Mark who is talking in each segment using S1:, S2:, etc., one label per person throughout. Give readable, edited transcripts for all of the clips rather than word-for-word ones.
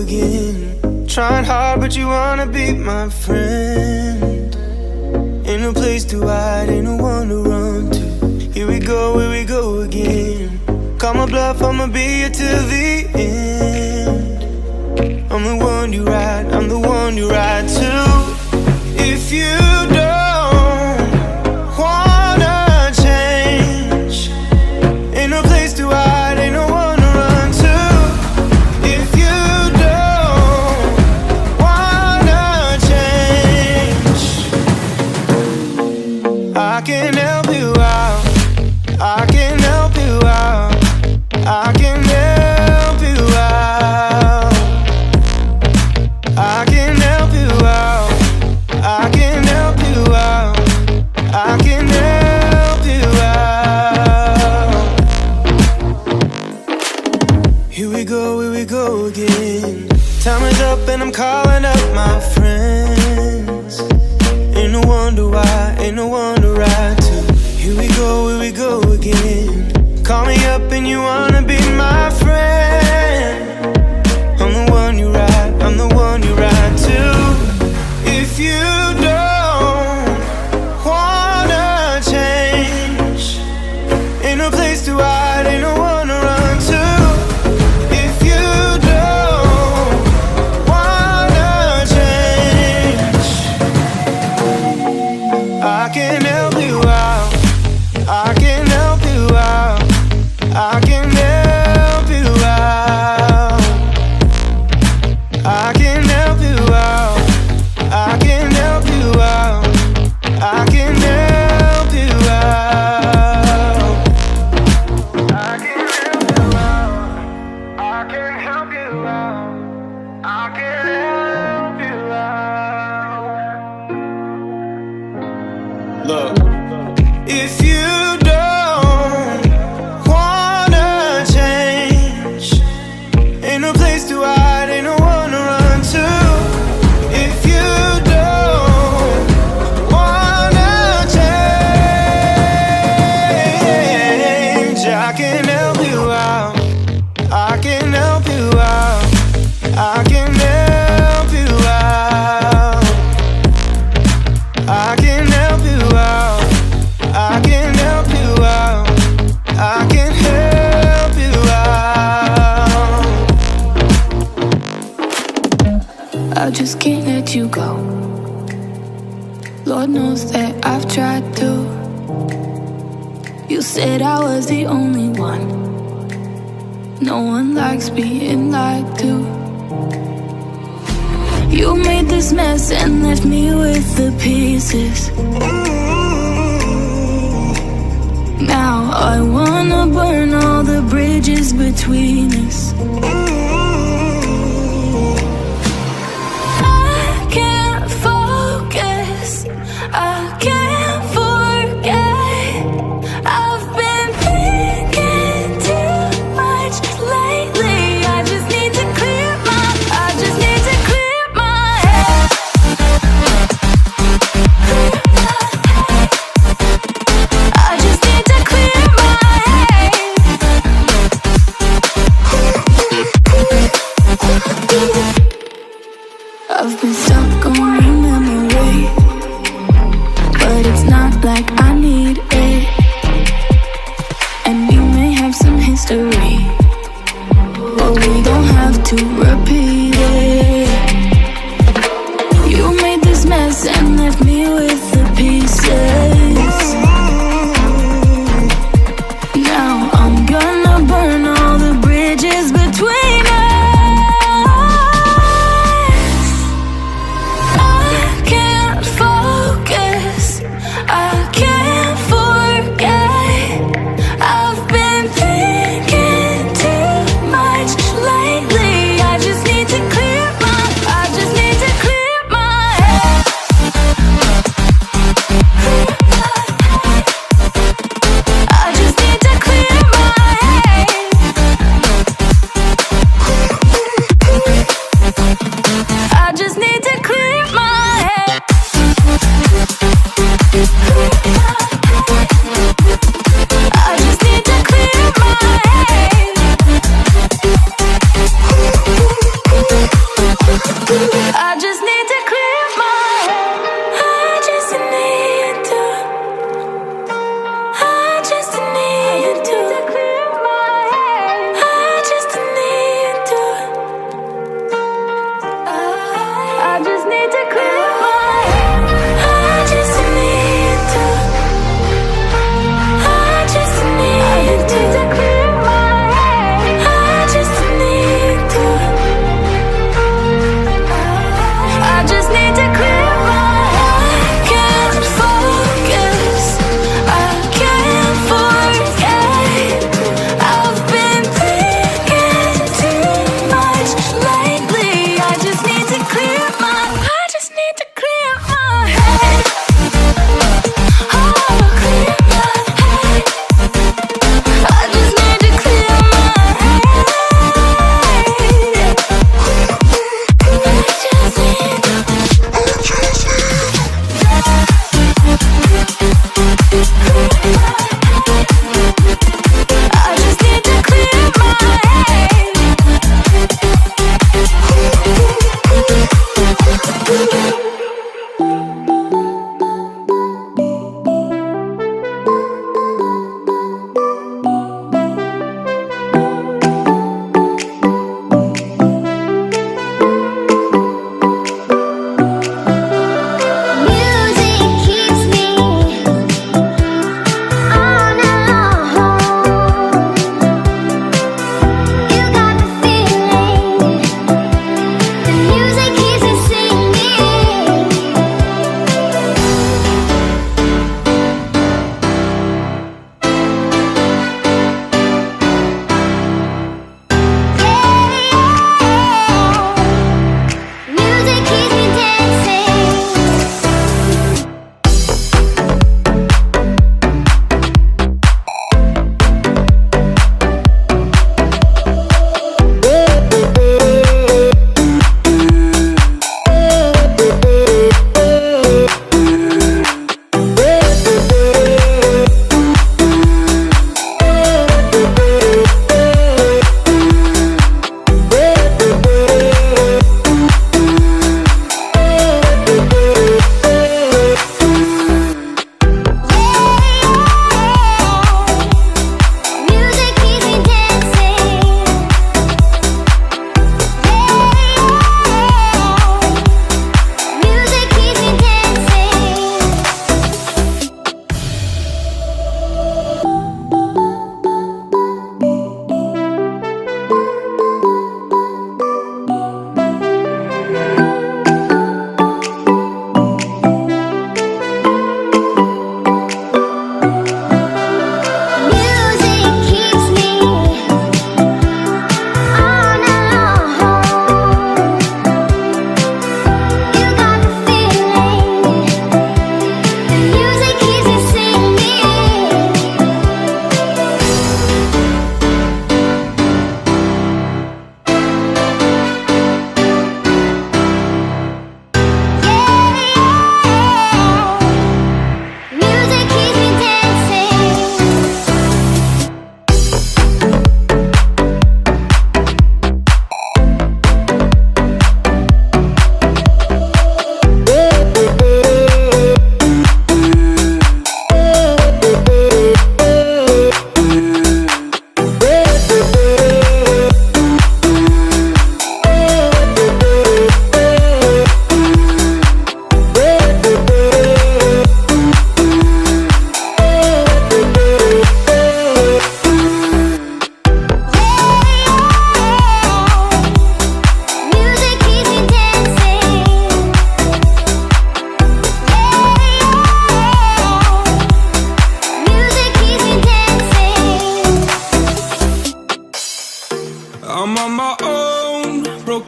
S1: again. Trying hard, but you wanna be my friend. Ain't no place to hide, ain't no one to run to. Here we go again. Call my bluff, I'ma be here till the end. I'm the one you ride, I'm the one you ride to. If you don't wanna change, ain't no place to hide, ain't no one to run to. If you don't wanna change, I can help you out, I can help you out, I can help you out, I can help you out, I can help you out, I can help you out. Here we go again. Time is up and I'm calling up my friends. Ain't no wonder why, ain't no one to ride to. Here we go again. Call me up and you wanna be my friend. I'm the one you ride, I'm the one you ride to. If you don't wanna change, ain't no place to hide, ain't no one to run to. If you don't wanna change, I can help you out, I can help you out, I can help you out, I can help you out, I can help you out, I can help you out, I can help you out, I can help you out, I can help you out. Look, if you don't wanna change, ain't no place to hide, ain't no one to run to. If you don't wanna change, I can help you out, I can help you out, I can help you out, I can help you out, I can help you out, I can help you out.
S2: I just can't let you go. Lord knows that I've tried to. You said I was the only one. No one likes being lied to. You made this mess and left me with the pieces. Now I wanna burn all the bridges between us. I can't focus, I can't forget. I've been thinking too much lately. I just need to clear my, I just need to clear my head. I just need to clear my head. I've been stuck on your memory, but it's not like I need it. And we may have some history, but we don't have to repeat it. You made this mess and left me with the pieces. Now I'm gonna burn all the bridges between us. I can't focus, I can't forget.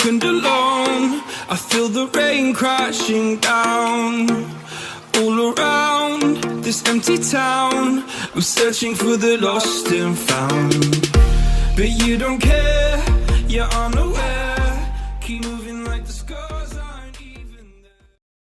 S1: second alone. I feel the rain crashing down all around this empty town. I'm searching for the lost and found, but you don't care, you're unaware.